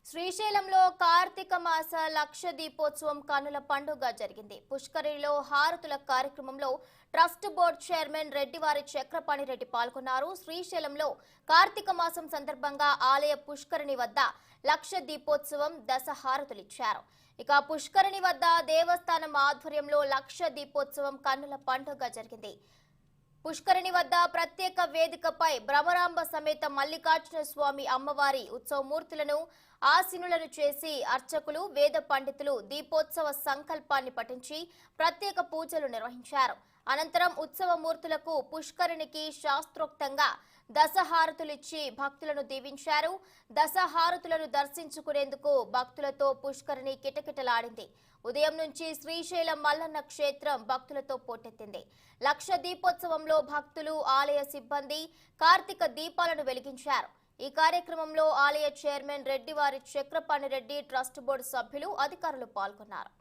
శ్రీశైలంలో కార్తీక మాస లక్ష దీపోత్సవం కన్నుల పండుగ జరిగింది. పుష్కరిణిలో హారతుల కార్యక్రమంలో ట్రస్ట్ బోర్డు చైర్మన్ రెడ్డివారి చక్రపాణిరెడ్డి పాల్గొన్నారు. శ్రీశైలంలో కార్తీక మాసం సందర్భంగా ఆలయ పుష్కరిణి వద్ద లక్ష దీపోత్సవం దశ హారతులిచ్చారు. ఇక పుష్కరిణి వద్ద దేవస్థానం ఆధ్వర్యంలో లక్ష దీపోత్సవం కన్నుల పండుగ జరిగింది. పుష్కరిణి వద్ద ప్రత్యేక వేదికపై భ్రమరాంబ సమేత మల్లికార్జున స్వామి అమ్మవారి ఉత్సవమూర్తులను ఆసీనులను చేసి అర్చకులు వేద పండితులు దీపోత్సవ సంకల్పాన్ని పఠించి ప్రత్యేక పూజలు నిర్వహించారు. అనంతరం ఉత్సవమూర్తులకు పుష్కరిణికి శాస్త్రోక్తంగా దశహారతులిచ్చి భక్తులను దీవించారు. దశహారతులను దర్శించుకునేందుకు భక్తులతో పుష్కరిణి కిటకిటలాడింది. ఉదయం నుంచి శ్రీశైలం మల్లన్న క్షేత్రం భక్తులతో పోటెత్తింది. లక్ష దీపోత్సవంలో భక్తులు, ఆలయ సిబ్బంది కార్తీక దీపాలను వెలిగించారు. ఈ కార్యక్రమంలో ఆలయ చైర్మన్ రెడ్డివారి చక్రపాణిరెడ్డి, ట్రస్ట్ బోర్డు సభ్యులు, అధికారులు పాల్గొన్నారు.